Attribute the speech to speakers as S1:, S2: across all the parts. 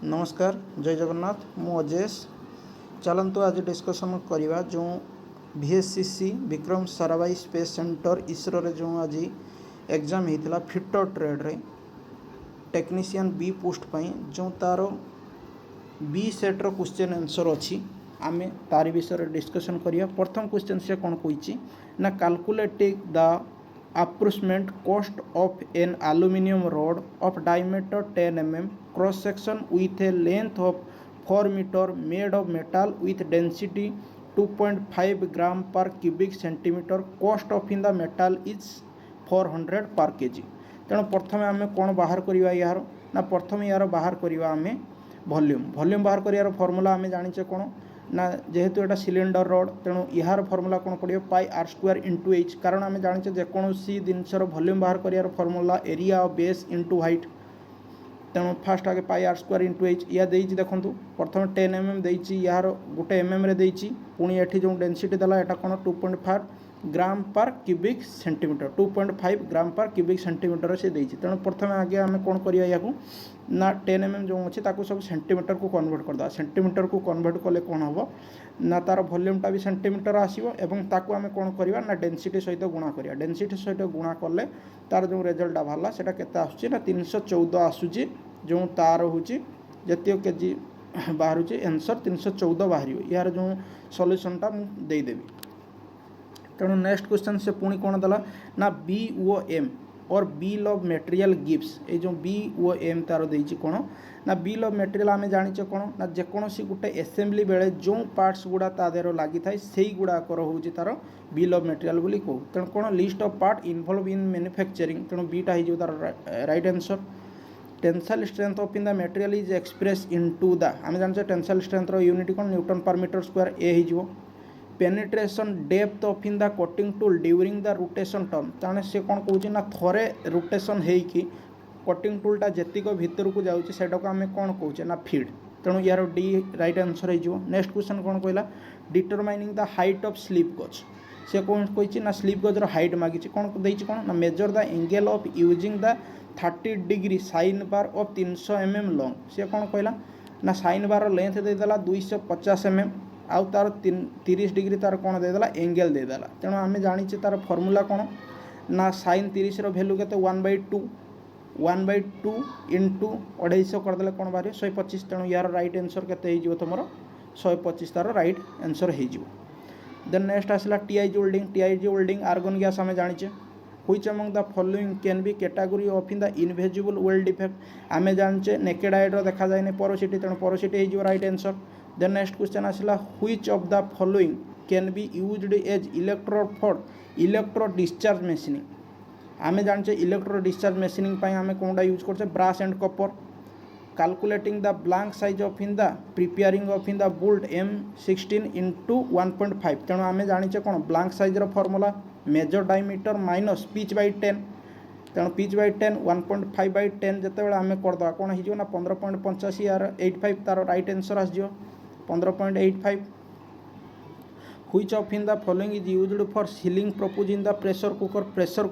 S1: नमस्कार जय जगन्नाथ मु अजेश चलतु आज डिस्कसन करवा जो VSCC Vikram Sarabhai space centre ISRO रे जो आज एग्जाम होता फिटर ट्रेड रे टेक्नीशियन बी पोस्ट पाई जो तार बी सेट रो क्वेश्चन आंसर अच्छी आमे तारी विषय डिस्कसन करिया। प्रथम क्वेश्चन से कौन कही ना calculating the approximate cost of an aluminium rod of diameter 10 mm cross section with a length of 4 meter made of metal with density 2.5 gram per cubic centimeter cost of in the metal is 400 per kg। तेणु प्रथम आम कौन बाहर करवा यार ना प्रथम यार बाहर करवा आम वॉल्यूम बाहर कर फर्मूला आम जाने कौन ना जेहेतु एटा सिलिंडर रड तेणु यार फर्मूला कौन पड़ो पाई आर स्क्वायर इंटू एच कारण आम जाने जेकोसी जिनसर वॉल्यूम बाहर कर formula area of base into height तेणु फास्ट आगे पाई आर स्क्वायर इंटू एच या देखूँ प्रथम 10 mm देती यार गोटे mm रे पुणी एठी जो डेनसीटी देला एटा कौन 2.5 ग्राम पर क्यूबिक सेंटीमीटर 2.5 ग्राम पर क्यूबिक सेंटीमीटर से देती तेणु प्रथम आगे आम कौन करवा या ना 10 mm जो अच्छे सब सेंटीमीटर को कन्वर्ट करदे सेंटीमीटर को कन्वर्ट कले कौन हम ना तार वॉल्यूमटा भी सेंटीमीटर आसो एवं ताकू आम कौन करवा ना डेनसीटी सहित गुणा करिया डेनसीटी सहित गुणा कले तार जो रिजल्टा बाहर सेटा केते आसुची ना 314 आसुची जो तार हूँ जतिय केजी बाहर आंसर 314 बाहर यार जो सॉल्यूशनटा मुझे देदेवी। तेणु नेक्स्ट क्वेश्चन से पुणी कौन देला ना BOM और बिल ऑफ मटेरियल गिव्स ये जो BOM तार देछि कौन ना बिल ऑफ मटेरियल आम जाने कौन ना जेकोसी गोटे असेंबली बेले जो पार्ट्स गुड़ा ता देहर लगी थाए से गुड़ाकर हूँ तार बिल ऑफ मटेरियल बोली कहू। तेणु कौन list of part involve in manufacturing तेणु बीटा हो तार right answer. Tensile strength of in the material is express into the आम जाने टेंसाइल स्ट्रेंथ यूनिट कौन न्यूटन पर मीटर स्क्वायर ए हो। Penetration depth of in the cutting tool during the rotation term ताने से कौन कहूँ ना थरे रोटेशन होइकी कटिंग टूलटा जेतिक भितर को जाऊँगी सेटा को आम कौन कहूँ ना फीड तेणु यार डी राइट आंसर हो। नेक्स्ट क्वेश्चन कौन कहला determining the height of sleep गज से कौन कही ना स्लीप गजर हाइट मागी कौन देती कौन ना measure the angle of using the 30 degree sine bar of 300 mm long से कौन कहला ना साइन बार लेंथ देदेला 250 mm आउ तार 30 डिग्री तार कौन देदेला एंगल देदेला तेणु आम जानी तार फर्मूला कौन ना साइन 30 भैल्यू के 1/2 इंटू 250 करदे कौन बाहर 125 तेणु यार राइट आंसर के तुम 125 तार राइट आंसर हो। देन नेक्स्ट आसला TIG वेल्डिंग आर्गन गैस आम जाने which among the following can B category of in the invisible weld defect आम जाने नेकेड आइड देखा जाए पोरोसिटी तेणु पोरोसिटी हो right answer. Then next question आसला which of the following can be used as electrode for electro discharge machining आम जाने electro discharge machining आम कौनटा यूज करछे brass and copper. Calculating the blank size of in the preparing of in the bolt M16 into 1.5 तेणु आम जाने कौन blank size formula major diameter minus pitch by 10 तेणु पिच बाई 10 1.5 बाई 10 जिते आम करदे कौन हो ना 15.85 यार 85 तार राइट आंसर आसो 15.85। Which of in the following is used for ceiling propose in the pressure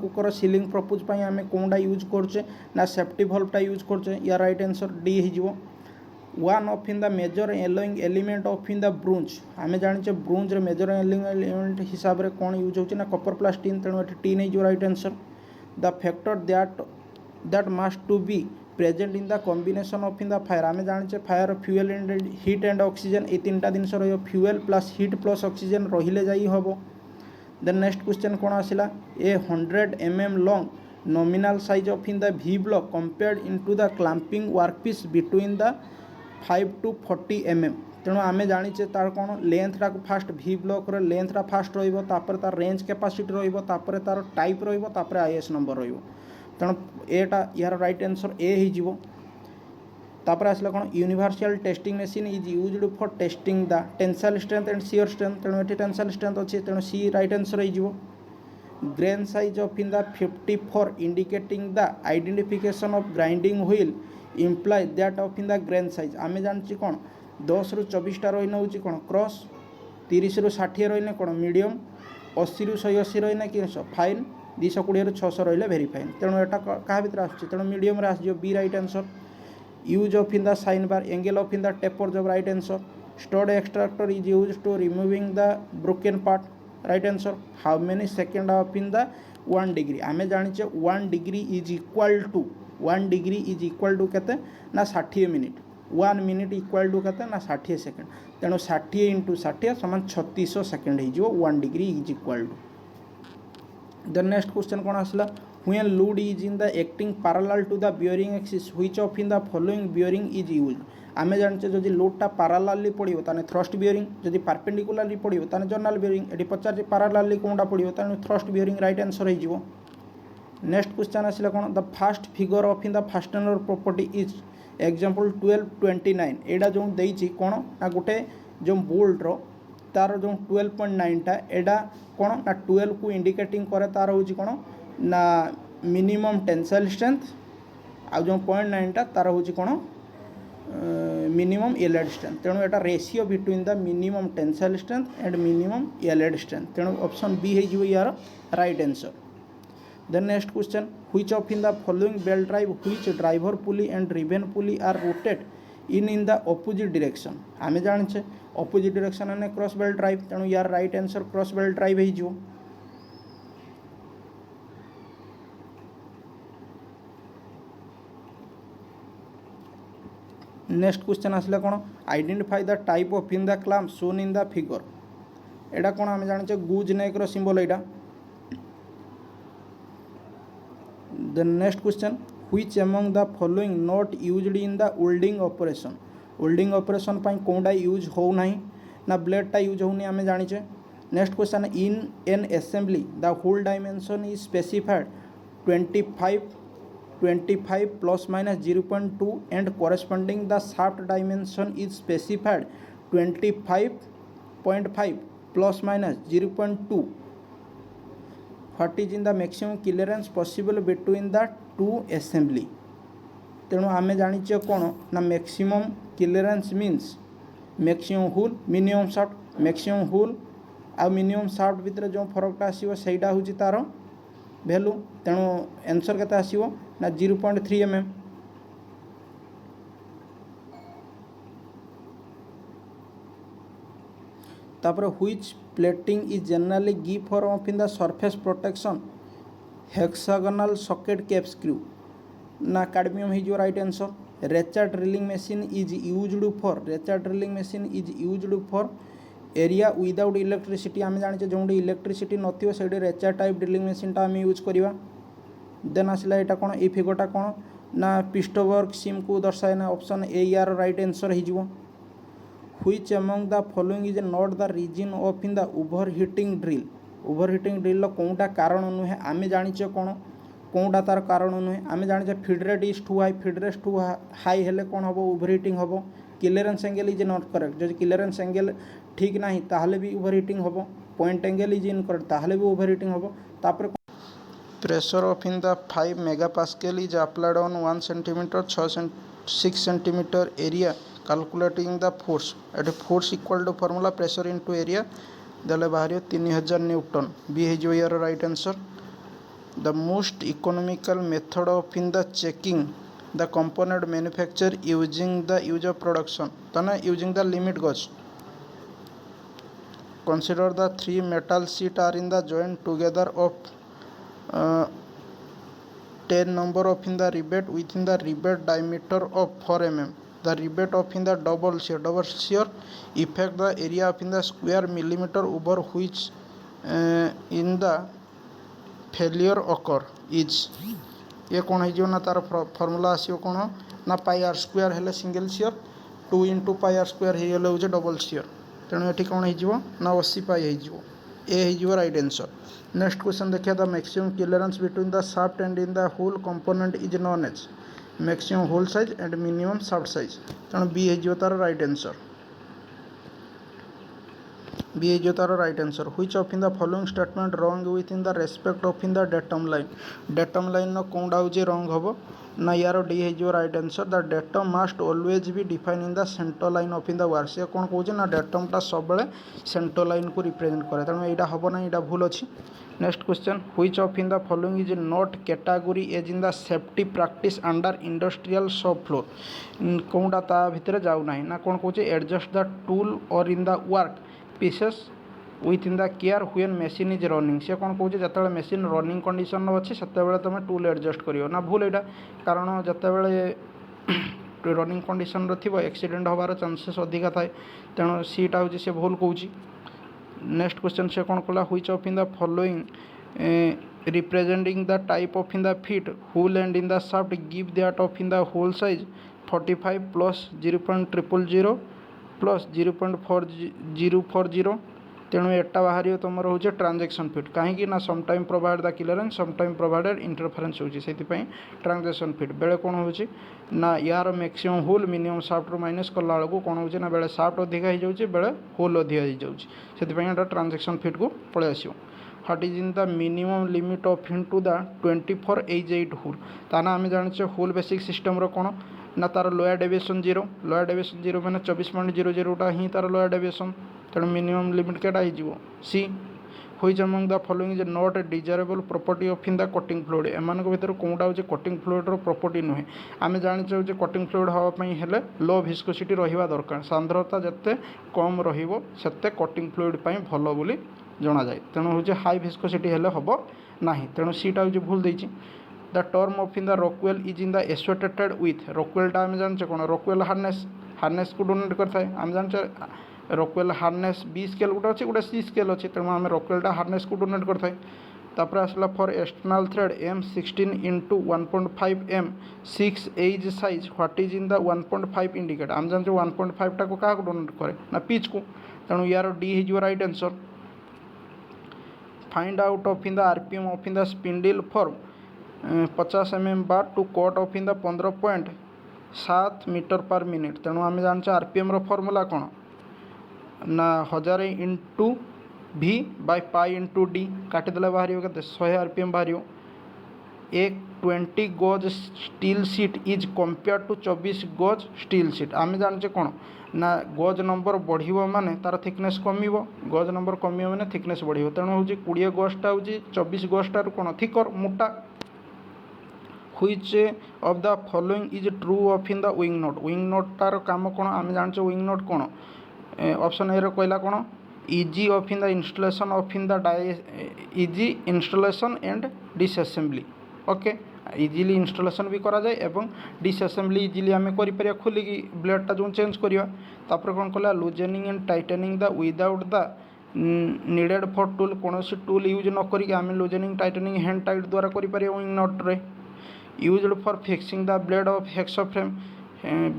S1: cooker ceiling propose आम कौनटा यूज करचे ना सेफ्टी भल्वटा यूज करचे या राइट आंसर डी हो। One of in the major alloying element of in the bronze आम जाने bronze major alloying element हिसाब से कौन यूज होना कपर प्लस टीन तेणु टी नहीं right answer. The factor that must to be present in the combination of in the fire आम जाने fire fuel and heat and oxygen ये तीनटा जिनस fuel plus heat plus oxygen रहिले जाई हम। देन नेक्स्ट क्वेश्चन कौन आसला a 100 mm long nominal size of in the V block compared into the clamping workpiece between the 5 to 40 mm तेणु आम जाने तार कौन लेंथटा फास्ट V ब्लॉक लेंथटा फास्ट रही तार रेंज कैपेसिटी रही तार टाइप रही IS नंबर रही तेणु एटा यार राइट आंसर ए हो। तापर आसला कौन universal testing machine is used for testing the tensile strength and shear strength तेणु ये टेंसाइल स्ट्रेंथ अच्छे तेणु सी राइट आंसर हो। Grain size of in the 54 indicating the identification of grinding wheel imply that of in the grain size आम जाने कौन 10 रू 24टा रही नौ कौन क्रॉस 30 रू 60 रही कौन मीडियम 80 रू 180 रही कि फाइन 220 रू 600 रही वेरी फाइन तेणु यहाँ क्या भितर आस तेणु मीडियम आसो B right answer. Use of in the sine bar, angle of in the tapers of right answer, stud extractor is use to removing the broken part, right answer, how many second of in the 1 degree, आम जाचे 1 degree is equal to 1 degree is equal to केते ना 60 minute, 1 minute equal to केते ना 60 second, तेणु 60 into 60 समान 3600 second हो 1 degree is equal to. The next question कौन आसला, when load is in the acting parallel to the bearing axis which of in the following bearing is used, आम जाने जदि लोडटा पैरेलली पड़ो ताने थ्रस्ट बियरिंग, जदि परपेंडिकुलरली पड़ो ताने जर्नाल बियरिंग, ये पचार पैरेलली कौनटा पड़ो ताने थ्रस्ट बियरिंग, राइट आंसर हो। नेक्स्ट क्वेश्चन आसला कौन, the first figure of in the fastener property is example 1229, एडा जो देइछि कौन ना गोटे जो बोल्टर तार जो 12.9टा एडा कौन ना 12 को इंडिकेटिंग करे, तार हूँ कौन ना मिनिमम टेंसाइल स्ट्रेंथ, आ जो 0.9टा तार हूँ कौन मिनिमम येल्ड स्ट्रेंथ, तेणु एटा ratio between the minimum tensile strength and minimum yield strength, तेणु ऑप्शन बी हो यार right answer. Then next question, which of in the following belt drive which driver pulley and रिबन pulley are rotate in the opposite direction, आम जाने opposite direction ने cross belt drive, तेणु यार right answer cross belt drive हो। Next question आसला कौन, identify the type of in the clamp shown in the figure, एटा कौन आम जाने गुज नेक रो सिंबल एटा। The next question, which among the following not used in the welding operation, welding operation पाई कोनटा यूज हो नहीं ना ब्लेडटा यूज होनी आम जाने। Next question, in an assembly the hole dimension is specified 25 plus minus 0.2 and corresponding the shaft dimension is specified 25.5 plus minus 0.2, what is in the maximum clearance possible between the two assembly, तेणु आम जाने कौन ना maximum clearance means maximum hole minimum shaft, maximum hole आ minimum shaft भितर जो फरकटा आसो सहीटा हूँ तार भैल्यू, तेणु आंसर केते आसो ना 0.3 mm। तापर which plating is generally give for of in the surface protection hexagonal socket cap screw, ना कैडमियम हो right answer. Ratchet drilling machine is used for, ratchet drilling machine is used for area without electricity, आम जाने जो electricity नथियो सेठी रेचा type drilling मशीनटा आम use करवा। Then आसला यहाँ कौन ये फिगरटा कौन ना पिस्टोवर्क सिम को दर्शाए ना, ऑप्शन ए यार राइट आंसर हो। Which among the following is not the reason of in the over heating drill, over heating drill कौटा कारण नुहे, आम जाने कौन कौटा तार कारण नुहे, आम जाने feed rate is too high, feed rate too high हेले कौन हम ओभर हिटिंग हम, clearance angle is not correct, जो क्लियरेंस एंगल ठीक ना ताहले भी ओभर हिटिंग हम, पॉइंट एंगल इज इनकरेक्ट ताहले भी ओभर हिटिंग हम। तापर pressure of in the 5 megapascal is applied on 1 centimetre 6 centimetre area, calculating the force, at force equal to formula pressure into area देले बाहर 3000 न्यूटन, बी हो यार right answer. The most economical method of in the checking the component manufacture using the use of production, तने using the limit gauge, consider the 3 metal sheet are in the joint together of 10 number of in the rivet within the rivet diameter of 4 mm, the rivet of in the double shear affect the area of in the square millimeter over which in the failure occur is, ये कौन हो ना तार formula आसो कौन ना pi r square हेले single share 2 into pi r square हो डबल शेयर, तेणु ये कौन हो ना 80 पाई हो, ए हो राइट आंसर। नेक्स्ट क्वेश्चन देखिए, the maximum clearance between the shaft and in the hole component is known as maximum hole size and minimum shaft size, तेणु बी हो तार राइट आंसर। बी इज तार right answer which of in the following statement wrong with in the respect of in the datum line कौनटा हूँ रॉन्ग हम ना यार डी हो right answer the datum must always be define in the centre line of in the work C कौन कौन ना डेटमटा सब सेंटर लाइन को रिप्रेजेंट करे तेणु यहाँ हम ना यहाँ भूल अच्छी next question which of in the following is not category as in the safety practice under industrial shop floor कौनटा ता भितर जाऊ ना कौन कौन एडजस्ट द टूल और in the work pieces with in the care when machine is running C कौन कौन जो मेसीन रनिंग कंडीशन अच्छे से तुम टूल एडजस्ट कर ना भूल यहाँ कारण जो रनिंग कंडीशन थी एक्सीडेंट हबार चांसेस अधिका थाए तेणु सीटा हूँ सी भूल कौच नेक्स्ट क्वेश्चन से कौन कला which of in the following representing the type of in the fit hole and in the shaft give that of in the hole size 45 plus 0.000 plus 0.4040 तेणु एटा बाहर तुम हूँ ट्रांजेक्शन फिट कहीं ना sometime provide the clearance sometime provided interference होती transaction fit बेले कौन हो ना यार maximum hole minimum shaft minus कला बेलू कौन हो ना बेले साफ्ट अधिका हो जाए बेले होल अधिका हो ट्रांजेक्शन फिट को पलि आस what is in the minimum limit of in to the 24 H 8 hole ताना आम जाने होल बेसिक सिस्टम कौन ना तार लोअर डेविएशन 0 मैंने 24.00 ही तार लोअर डेविएशन तेणु मिनिमम लिमिट केटा हो C which among the following is not desirable property of in the cutting fluid एमान भर कौटा हूँ कटिंग फ्लूइड प्रॉपर्टी नुहे आम जाने कटिंग फ्लूइड हाँपाई हेले लो विस्कोसिटी रहा दरकार सांद्रता जिते कम रते कटिंग फ्लूइड भल बोली जना जाए तेणु हूँ हाई विस्कोसिटी हेले हम ना तेणु सीटा हूँ भूल देती the term of in the Rockwell is in the associated with रॉकवेलटा आम जाने कौन रॉकवेल हार्नेस को डोनेट करता है आम जाने रॉकवेल हार्नेस बी स्केल गोटे अच्छे गोटे सी स्केल अच्छे तेणु आम रॉकवेलटा हार्नेस को डोनेट करता है तापर आसला for external thread M16 into 1.5 M 6 as size what is in the 1.5 indicate आम जाने 1.5 टा को क्या डोनेट करे ना पिच को तेणु यार डी हो right answer find out of in the RPM of in the spindle for 50 mm bar to cut of in the 15.7 metre per minute तेणु आम जाने RPM फॉर्मूला कौन ना 1000 into V by pi into D काटिदेले बाहर के 100 RPM बाहर एक 20 gauge steel sheet is compare to 24 gauge steel seat आम जाने कौन ना गज नंबर बढ़िबो माने तार थिकनेस कमिबो गज नंबर कमिबो माने थिकनेस बढ़िबो तेणु हूँ 20 गजटा हूँ 24 गजटार कौन थिकर मोटा which of the following is true of in the wing note तार काम कौन आम जाने विंग नोट कौन ऑप्शन ए कहला कौन easy of in the installation of in the easy installation and disassembly okay easily installation भी करा जाए एवं डिसअसेंबली इजिली आम कर खोलिकी ब्लेडटा जो चेंज करवा तापर कौन कला loosening and tightening the without the needed for tool कौन टूल यूज न करी आम लूजेनिंग टाइटेनिंग हैंड टाइट द्वारा करें wing nut are used for fixing the blade of hacksaw frame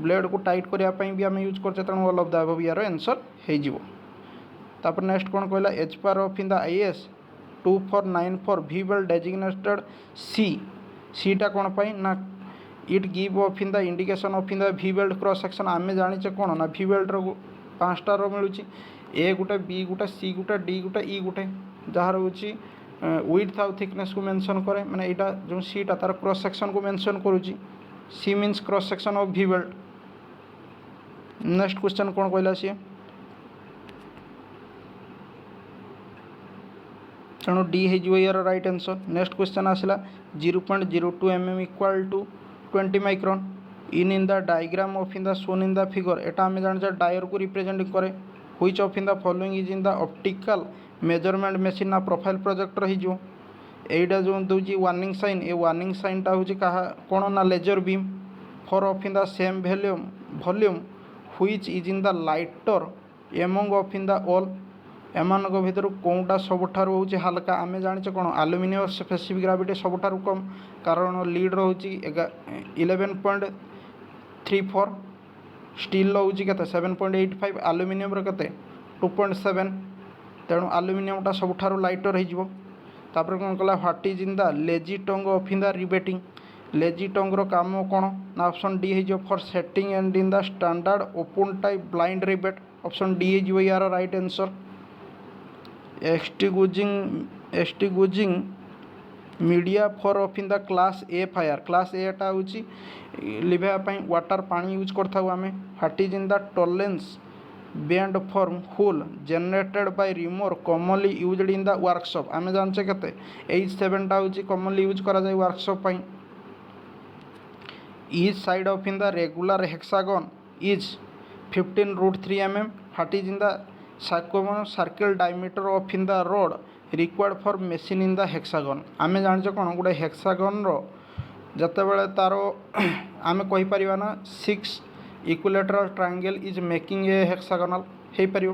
S1: blade को टाइट करने भी आम यूज करते तेणु ऑल ऑफ द अबव यार आंसर हो नेक्स्ट कौन कहला H part of in the IAS 2494 V वेल डेजिग्नेटेड सीटा कौन पाई ना it give of in the indication of in the V weld cross section आम जाने कौन ना वी वेल्ड 5टा मिलूँ ए गोटे बी गोटे सी गोटे डी गोटे ई गोटे जार हूँ विड्थ आउ थिकनेस को मेंशन करे माने यहाँ जो सीटा तार क्रॉस सेक्शन को मेंशन करुच्ची C means cross section of V belt next question कौन कहला सी तेणु डी हो यार राइट आंसर नेक्स्ट क्वेश्चन आसला 0.02 mm equal to 20 micron in the diagram of in the shown in the figure एटा आम जाने डायर को रिप्रेजेंट करे which of in the following is in the optical measurement machine ना प्रोफाइल प्रोजेक्टर हो एटा जो दूसरी वार्निंग साइन ए वार्निंग साइनटा हूँ कहा कौन ना laser beam for of in the same volume which is in the lighter among of in the all एमान भर कौटा सबुठार हूँ हाल्का आम जाने कौन आलुमिनियम स्पेसिफिक ग्राविटी सबुठार कम कारण लीड रोचे 11.34 स्टील हूँ के 7.85 आलुमिनियम के 2.7 तेणु आलुमिनियमटा सबुठार लाइटर हो तापर कौन कला what is in the lazy tongs of in the riveting lazy tongs काम कौन ना ऑप्शन डी हो for setting and in the standard open type blind rivet option D हो यार right answer extinguishing media for of in the class A fire. Class A टा होची लिभा पाई water पानी use करता हुआ आमे. What is in the tolerance band form hole generated by remote commonly used in the workshop. आमे जानचे केते H7 टा होची commonly यूज करा जाय workshop pi. Each side of in the regular hexagon is 15√3 mm. What is in the circle diameter of in the rod required for machine in the hexagon. आमे जानचे कोन गुडे hexagon रो जते बेले तारो आमे कहि परिबा ना 6 equilateral triangle is making a hexagonal हे परियो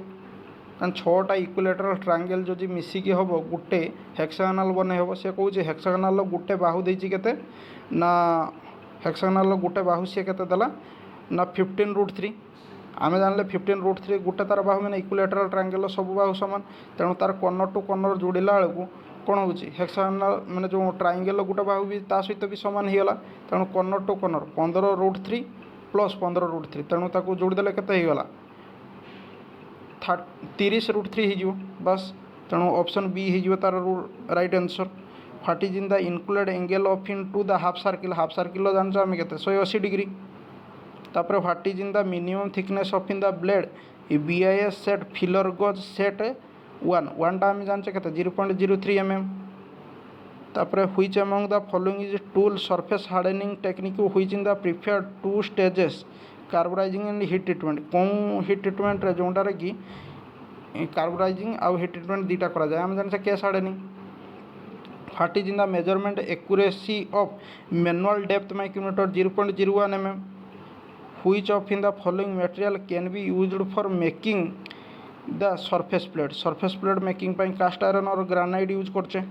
S1: कान 6टा equilateral triangle जदि मिसी की हबो गुटे hexagonal बने हबो से कहू जे hexagonal लो गुटे बाहु देछि केते ना hexagonal लो गुटे बाहु से केते दला ना 15√3. आमे जानले 15√3 गुटे तार बाहु माने इक्विलेटरल ट्रायंगल सब बाहु समान तेणु तार कॉर्नर टू कॉर्नर जोड़िला बेलू कौन होची हेक्सागोनल माने जो ट्रायंगल गुटे बाहु भी ता सहित भी समान हिगला तेणु कॉर्नर टू कॉर्नर 15√3 प्लस 15√3 तेणु ताको जोड़ी देले केते हिगला 30√3 हिजियो बस. तेणु ऑप्शन बी हिजियो तार right answer. What is in the included angle of in to the half circle जानछ आमे केते 180 डिग्री. तापर what is in the minimum thickness of in the blade BIS set feeler gauge set 1 टा आमे जानछे केते 0.03 mm. तापर which among the following is tool surface hardening technique which in the preferred 2 stages carburizing and heat treatment. कोन heat treatment रे जोंडा रे की carburizing आ हीट ट्रीटमेंट दीटा करा जाय आमे जानछे case hardening. What is in the measurement accuracy of manual depth micrometer 0.01 mm. Which of in the following material can be used for making the surface plate making pi cast iron और granite use करछे.